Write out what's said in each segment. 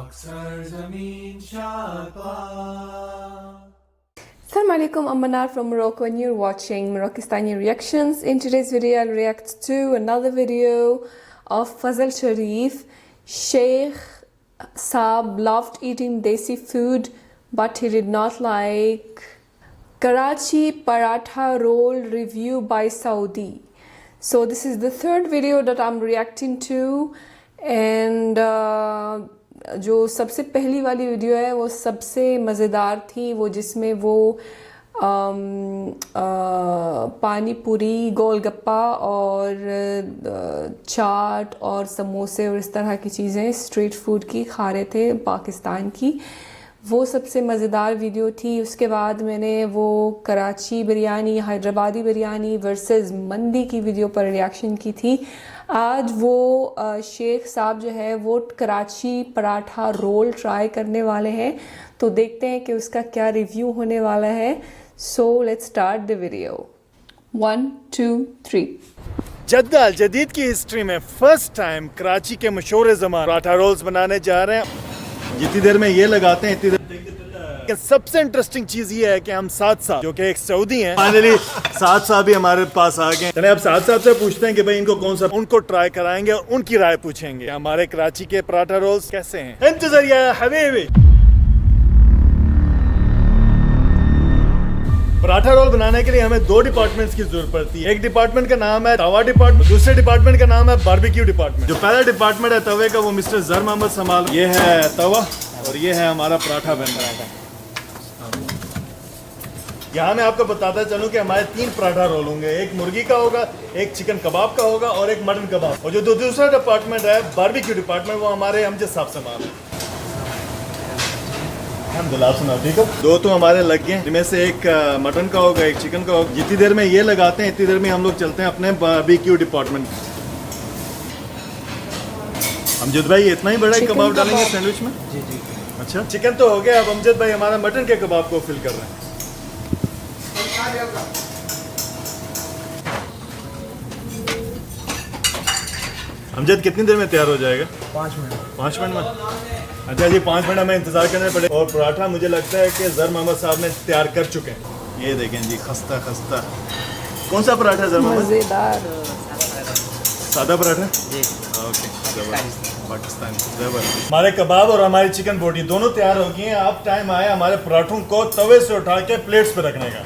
Assalamu alaikum, I'm Manar from Morocco and you're watching Moroccistani Reactions. In today's video I'll react to another video of Fazal Sharif. Sheikh Saab loved eating desi food but he did not like Karachi Paratha roll review by Saudi. So this is the third video that I'm reacting to and जो सबसे पहली वाली video है वो सबसे मज़ेदार थी, वो जिसमें वो पानी पूरी, गोलगप्पा और चाट और समोसे और इस तरह की चीज़ें स्ट्रीट फूड की खा रहे थे पाकिस्तान की। वो सबसे मज़ेदार वीडियो थी। उसके बाद मैंने वो कराची बिरयानी, हैदराबादी बिरयानी वर्सेस मंदी की वीडियो पर रिएक्शन की थी। आज वो शेख साहब जो है वो कराची पराठा रोल ट्राई करने वाले हैं, तो देखते हैं कि उसका क्या रिव्यू होने वाला है। So let's start the video. 1 2 3। जद्दा अल जदीद की हिस्ट्री में फर्स्ट टाइम कराची के मशहूर ज़मान पराठा रोल्स बनाने जा रहे हैं। जितनी देर में ये लगाते हैं इतनी देर सबसे इंटरेस्टिंग चीज ये है कि हम साथ साथ जो कि एक सऊदी हैं, फाइनली साथ साथ भी हमारे पास आ गए। चलिए अब साथ साथ से पूछते हैं कि भाई इनको कौन सा, उनको ट्राई कराएंगे और उनकी राय पूछेंगे हमारे कराची के पराठा रोल्स कैसे हैं। इंतज़ारिया हबीबी। पराठा रोल बनाने के लिए हमें 2 डिपार्टमेंट्स की जरूरत पड़ती है। एक डिपार्टमेंट का नाम है तवा डिपार्टमेंट, दूसरे डिपार्टमेंट का नाम है बारबेक्यू डिपार्टमेंट। जो पहला डिपार्टमेंट है तवे का वो मिस्टर जर मोहम्मद समाल। ये है तवा और ये है हमारा पराठा बन रहा है। यहाँ मैं आपको बताता चलूँ कि हमारे 3 पराठा रोल होंगे, एक मुर्गी का होगा, एक चिकन कबाब का होगा और एक मटन कबाब। और जो दूसरा डिपार्टमेंट है बारबेक्यू डिपार्टमेंट, वो हमारे अमजद साहब समाल है। अल्हम्दुलिल्लाह सुना ठीक है। 2 तो हमारे लग गए, जिनमें से एक मटन का होगा, एक चिकन का होगा। जितनी देर में ये लगाते हैं इतनी देर में हम लोग चलते हैं अपने बारबेक्यू डिपार्टमेंट। अमजद भाई इतना ही बड़ा कबाब डालेंगे सैंडविच में? जी जी। अच्छा चिकन तो हो गया, अब अमजद भाई हमारा मटन के कबाब को फिल कर रहे हैं। अमजद कितनी देर में तैयार हो जाएगा? 5 मिनट। 5 मिनट में? अच्छा जी 5 मिनट हमें इंतजार करने पड़े। और पराठा मुझे लगता है कि जर मोहम्मद साहब ने तैयार कर चुके हैं। ये देखें जी, खस्ता खस्ता। कौन सा पराठा जर मोहम्मद? मज़ेदार सादा पराठा जी। ओके पाकिस्तानी। हमारे कबाब और हमारी चिकन बोटी दोनों तैयार हो गई हैं। अब टाइम आया हमारे पराठों को तवे से उठा के प्लेट्स पे रखने का।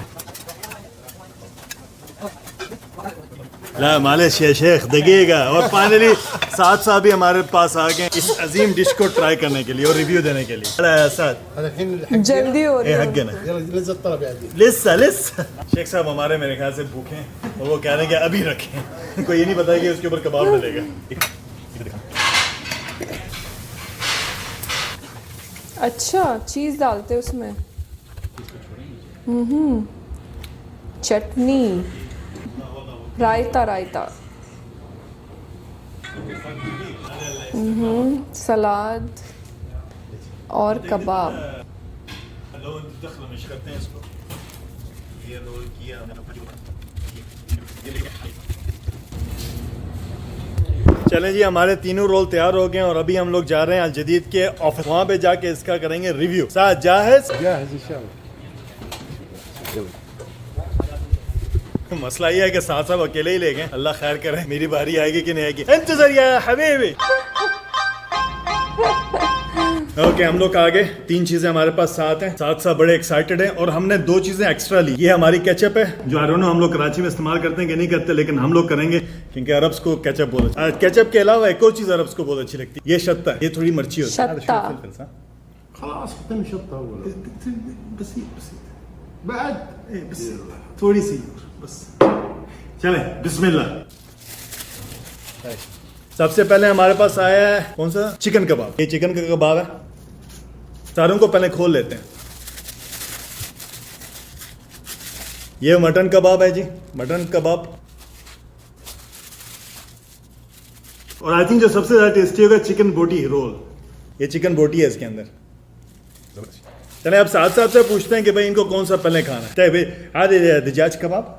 ला माले शेख दगेगा। और फाइनली साथ साथ भी हमारे पास आ गए इस अजीम डिश को ट्राई करने के लिए और रिव्यू देने के लिए। जल्दी हो रही है। लिस्सा शेख साहब हमारे मेरे ख्याल से भूखे हैं और वो कह रहे हैं कि अभी रखें। कोई ये नहीं पता कि उसके ऊपर कबाब डलेगा। अच्छा चीज़ डालते उसमें। चटनी, रायता रायता, सलाद और कबाब। चलें जी हमारे तीनों रोल तैयार हो गए और अभी हम लोग जा रहे हैं अल जदीद के ऑफिस, वहाँ पे जाके इसका करेंगे रिव्यू। साथ जाहिज़ मसला ये है कि साथ साहब अकेले ही ले गए। अल्लाह खैर करे, मेरी बारी आएगी कि नहीं आएगी। इंतज़ारिया हबीबी। ओके हम लोग आ गए। 3 चीजें हमारे पास साथ हैं। साथ साथ बड़े एक्साइटेड हैं और हमने 2 चीजें एक्स्ट्रा ली। ये हमारी केचप है जो आई डोंट नो हम लोग कराची में इस्तेमाल करते हैं कि नहीं करते, लेकिन हम लोग करेंगे क्योंकि अरब्स को केचप बहुत अच्छा। केचप के अलावा एक और चीज अरब्स को बहुत अच्छी लगती है, ये शत्ता। ये थोड़ी मिर्ची होती है, थोड़ी सी बस। चले बिस्मिल्लाह। सबसे पहले हमारे पास आया है कौन सा? चिकन कबाब। ये चिकन का कबाब है। सारों को पहले खोल लेते हैं। ये मटन कबाब है जी, मटन कबाब। और आई थिंक जो सबसे ज्यादा टेस्टी होगा चिकन बोटी रोल। ये चिकन बोटी है इसके अंदर। चले अब साथ साथ से पूछते हैं कि भाई इनको कौन सा पहले खाना है। भाई दजाज कबाब,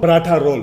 पराठा रोल.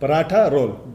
पराठा रोल.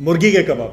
मुर्गी के कबाब.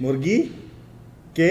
मुर्गी के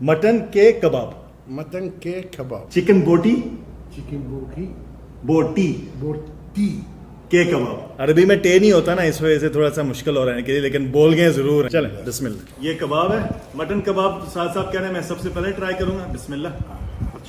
मटन के कबाब. मटन के कबाब. चिकन बोटी. चिकन बोटी. बोटी बोटी के कबाब. अरबी में टे नहीं होता ना, इस वजह से थोड़ा सा मुश्किल हो रहा है के लिए, लेकिन बोल गए जरूर हैं. चलें बिस्मिल्लाह. ये कबाब है, मटन कबाब साथ साथ कह रहे हैं. मैं सबसे पहले ट्राई करूंगा. बिस्मिल्लाह.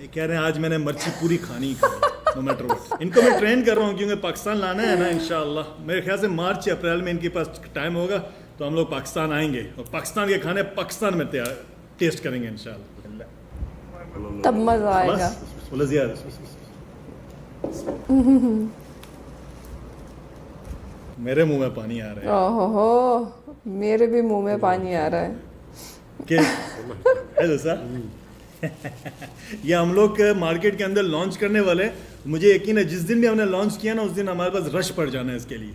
ये कह रहे हैं आज मैंने मिर्ची पूरी खानी ही खानी, नो मैटर व्हाट. इनको मैं ट्रेन कर रहा हूँ क्योंकि पाकिस्तान लाना है ना इंशाल्लाह. मेरे ख्याल से मार्च या अप्रैल में इनके पास टाइम होगा तो हम लोग पाकिस्तान आएंगे और पाकिस्तान के खाने पाकिस्तान में टेस्ट करेंगे इंशाल्लाह. तब मजा आएगा. बस बोला ज़ियाद. मेरे मुंह में पानी आ रहा है ओहो, मेरे भी मुंह में पानी आ रहा है. कि हेलो सर. ये हम लोग मार्केट के अंदर लॉन्च करने वाले. मुझे यकीन है जिस दिन भी हमने लॉन्च किया ना उस दिन हमारे पास रश पड़ जाना है इसके लिए.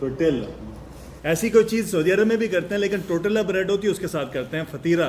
टोटेला. ऐसी कोई चीज़ सऊदी अरब में भी करते हैं, लेकिन टोटेला ब्रेड होती है उसके साथ करते हैं. फतीरा.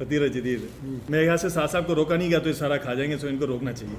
फतीरा जदीद. मेरे यहाँ से साथ साहब को रोका नहीं गया तो ये सारा खा जाएंगे, तो इनको रोकना चाहिए.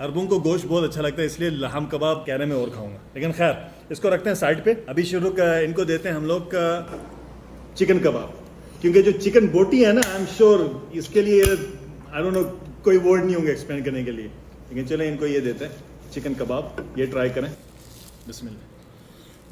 अरबों को गोश्त बहुत अच्छा लगता है, इसलिए लहम कबाब कहने में और खाऊंगा. लेकिन खैर इसको रखते हैं साइड पे. अभी शुरू इनको देते हैं हम लोग का चिकन कबाब, क्योंकि जो चिकन बोटी है ना, आई एम श्योर इसके लिए आई डोंट नो कोई वर्ड नहीं होंगे एक्सप्लेन करने के लिए. लेकिन चले इनको ये देते हैं चिकन कबाब, ये ट्राई करें. बिस्मिल्लाह.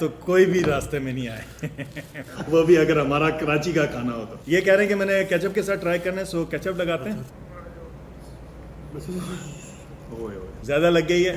तो कोई भी रास्ते में नहीं आए. वो भी अगर हमारा कराची का खाना हो तो. ये कह रहे हैं कि मैंने केचप के साथ ट्राई करना है, सो केचप लगाते हैं. ज्यादा लग गई है.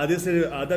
आधे से आधा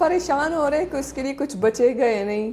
परेशान हो रहे हैं कि उसके लिए कुछ बचेगा या नहीं.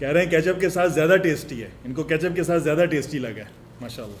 कह रहे हैं केचप के साथ ज्यादा टेस्टी है. इनको केचप के साथ ज्यादा टेस्टी लगा है माशाल्लाह.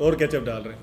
और केचप डाल रहे हैं.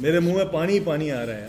मेरे मुंह में पानी ही पानी आ रहा है.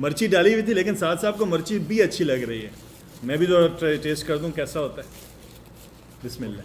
मिर्ची डाली हुई थी, लेकिन साथ साहब को मिर्ची भी अच्छी लग रही है. मैं भी जो टेस्ट कर दूं कैसा होता है. बिस्मिल्लाह.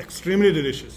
Extremely delicious.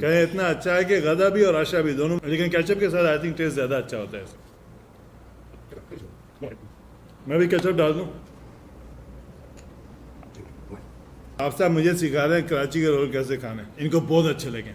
कहे इतना अच्छा है कि गदा भी और आशा भी दोनों, लेकिन केचप के साथ आई थिंक टेस्ट ज़्यादा अच्छा होता है. मैं भी केचप डाल दूं. आप साहब मुझे सिखा रहे हैं कराची के रोल कैसे खाने. इनको बहुत अच्छे लगे.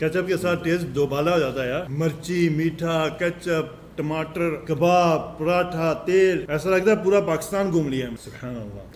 केचप के साथ टेस्ट दोबाला हो जाता है यार. मिर्ची, मीठा, केचप, टमाटर, कबाब, पराठा, तेल, ऐसा लगता है पूरा पाकिस्तान घूम लिया है. सुभान अल्लाह.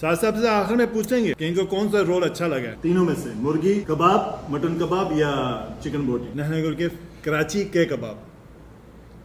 साथ साहब से आखिर में पूछेंगे कि इनको कौन सा रोल अच्छा लगा है. तीनों में से मुर्गी कबाब, मटन कबाब या चिकन बोटी. नहने के कराची के कबाब.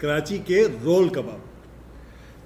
कराची के रोल कबाब.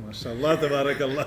माशाल्लाह तबारक अल्लाह.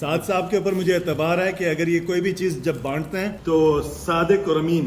साद साहब के ऊपर मुझे एतबार है कि अगर ये कोई भी चीज़ जब बांटते हैं तो सादिक और अमीन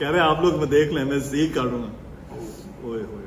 कह रहे हैं आप लोग मैं देख लें मैं यही काटूंगा ओए ओए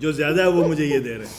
जो ज्यादा है वो मुझे ये दे रहे हैं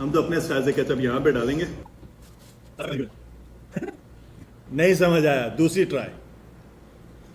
हम तो अपने स्टाइल से केचप यहाँ पे डालेंगे नहीं समझ आया दूसरी ट्राई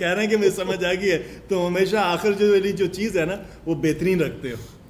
कह रहे हैं कि मुझे समझ आ गई है तो हमेशा आखिर जो वाली जो चीज़ है ना वो बेहतरीन रखते हो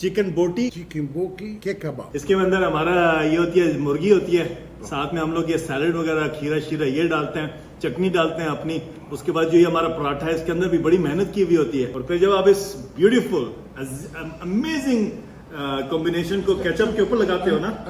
चिकन बोटी चिकन बोकी के कबाब. इसके अंदर हमारा ये होती है मुर्गी होती है साथ में हम लोग ये सैलड वगैरह खीरा शीरा ये डालते हैं चटनी डालते हैं अपनी उसके बाद जो ये हमारा पराठा है इसके अंदर भी बड़ी मेहनत की हुई होती है और फिर जब आप इस ब्यूटीफुल अमेजिंग कॉम्बिनेशन को केचप के ऊपर लगाते हो ना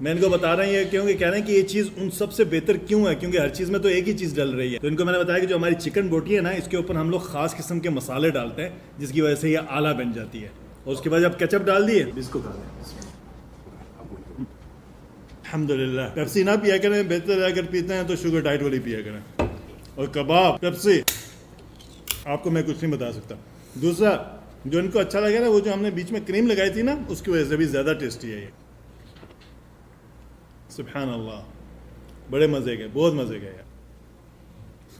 मैं इनको बता रहे हैं ये क्योंकि कह रहे हैं कि ये चीज़ उन सबसे बेहतर क्यों है क्योंकि हर चीज़ में तो एक ही चीज़ डल रही है तो इनको मैंने बताया कि जो हमारी चिकन बोटी है ना इसके ऊपर हम लोग खास किस्म के मसाले डालते हैं जिसकी वजह से ये आला बन जाती है और उसके बाद जब केचप डाल दिए इसको खा लें अल्हम्दुलिल्लाह पेप्सी ना पिया करें बेहतर है अगर पीते हैं तो शुगर डाइट वाली पिया करें और कबाब पेप्सी आपको मैं कुछ नहीं बता सकता दूसरा जो इनको अच्छा लगा ना वो जो हमने बीच में क्रीम लगाई थी ना उसकी वजह से भी ज़्यादा टेस्टी है ये सुभान अल्लाह बड़े मज़े के बहुत मज़े के यार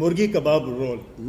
मुर्गी कबाब रोल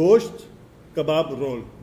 गोश्त कबाब रोल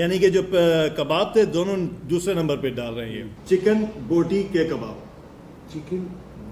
यानी कि जो कबाब थे दोनों दूसरे नंबर पे डाल रहे हैं ये चिकन बोटी के कबाब चिकन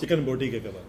चिकन बोटी के कबाब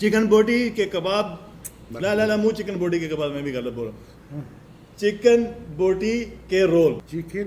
चिकन बोटी के कबाब ला मु चिकन बोटी के कबाब मैं भी गलत बोल रहा हूँ चिकन बोटी के रोल चिकन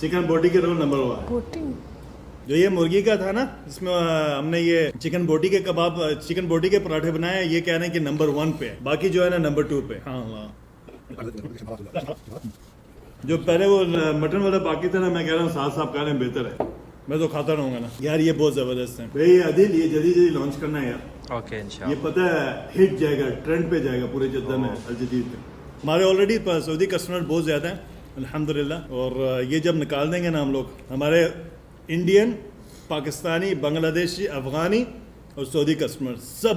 चिकन बोटी के रोल नंबर 1 बोटी जो ये मुर्गी का था ना इसमें हमने ये चिकन बोटी के कबाब चिकन बोटी के पराठे बनाए हैं ये कह रहे हैं कि नंबर 1 पे है बाकी जो है ना नंबर 2 पे हाँ हाँ जो पहले वो मटन वाला बाकी था ना मैं कह रहा हूँ साथ साथ कह रहे हैं बेहतर है मैं तो खाता रहूँगा ना यार ये बहुत ज़बरदस्त है भाई आदिल ये जल्दी जल्दी लॉन्च करना है यार ओके ये इंशाल्लाह पता है हिट जाएगा ट्रेंड पे जाएगा पूरे जद्दा में अल जदीद में हमारे ऑलरेडी सऊदी कस्टमर बहुत ज़्यादा हैं अल्हम्दुलिल्लाह और ये जब निकाल देंगे ना हम लोग हमारे इंडियन पाकिस्तानी बांग्लादेशी अफगानी और सऊदी कस्टमर सब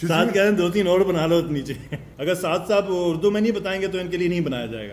साथ कह रहे हैं 2-3 और बना लो नीचे अगर साथ साहब उर्दू में नहीं बताएंगे तो इनके लिए नहीं बनाया जाएगा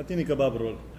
अतीनी कबाब रोल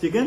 चिकन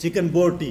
चिकन बोटी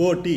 बोटी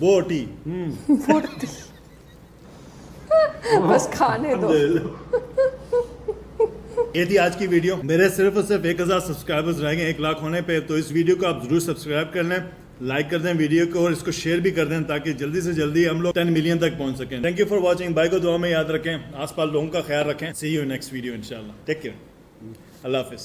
बोटी बस खाने दो ये थी आज की वीडियो मेरे सिर्फ और सिर्फ 1000 सब्सक्राइबर्स रहेंगे 1 लाख होने पे तो इस वीडियो को आप जरूर सब्सक्राइब कर लें लाइक कर दें वीडियो को और इसको शेयर भी कर दें ताकि जल्दी से जल्दी हम लोग 10 मिलियन तक पहुंच सकें थैंक यू फॉर वॉचिंग भाई को दुआ में याद रखें आसपास लोगों का ख्याल रखें सी यू नेक्स्ट वीडियो इंशाल्लाह टेक केयर अल्लाह हाफिज़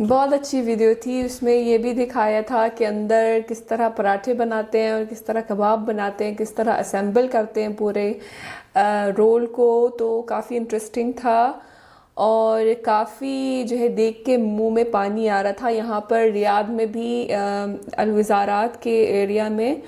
बहुत अच्छी वीडियो थी उसमें ये भी दिखाया था कि अंदर किस तरह पराठे बनाते हैं और किस तरह कबाब बनाते हैं किस तरह असेंबल करते हैं पूरे रोल को तो काफ़ी इंटरेस्टिंग था और काफ़ी जो है देख के मुंह में पानी आ रहा था। यहाँ पर रियाद में भी अलवजारात के एरिया में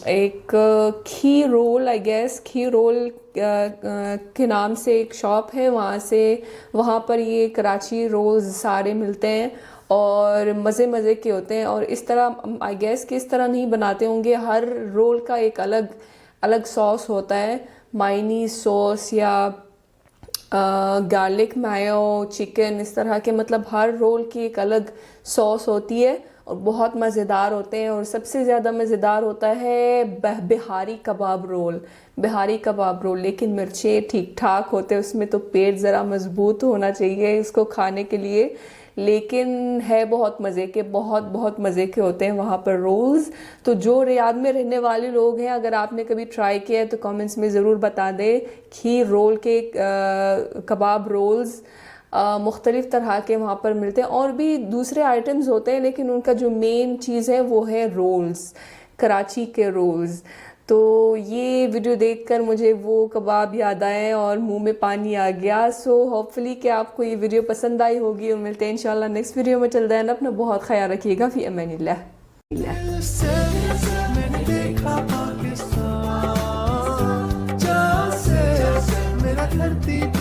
एक खी रोल आई गेस खी रोल के नाम से एक शॉप है, वहाँ पर ये कराची रोल्स सारे मिलते हैं और मज़े मज़े के होते हैं। और इस तरह आई गेस कि इस तरह नहीं बनाते होंगे, हर रोल का एक अलग अलग सॉस होता है, मायनीज सॉस या गार्लिक मायो चिकन, इस तरह के, मतलब हर रोल की एक अलग सॉस होती है और बहुत मज़ेदार होते हैं। और सबसे ज़्यादा मज़ेदार होता है बिहारी कबाब रोल। बिहारी कबाब रोल लेकिन मिर्चें ठीक ठाक होते हैं उसमें, तो पेट ज़रा मजबूत होना चाहिए इसको खाने के लिए, लेकिन है बहुत मज़े के, बहुत बहुत मज़े के होते हैं वहाँ पर रोल्स। तो जो रियाद में रहने वाले लोग हैं, अगर आपने कभी ट्राई किया है तो कमेंट्स में ज़रूर बता दें। खीर रोल के कबाब रोल्स मुख्तलिफ़ तरह के वहाँ पर मिलते हैं और भी दूसरे आइटम्स होते हैं, लेकिन उनका जो मेन चीज़ है वो है रोल्स, कराची के रोल्स। तो ये वीडियो देखकर मुझे वो कबाब याद आए और मुंह में पानी आ गया। सो होपफुली कि आपको ये वीडियो पसंद आई होगी और मिलते हैं इंशाल्लाह नेक्स्ट वीडियो में। चल दें अपना बहुत ख्याल रखिएगा। फी अमानिल्लाह। मेरा धरती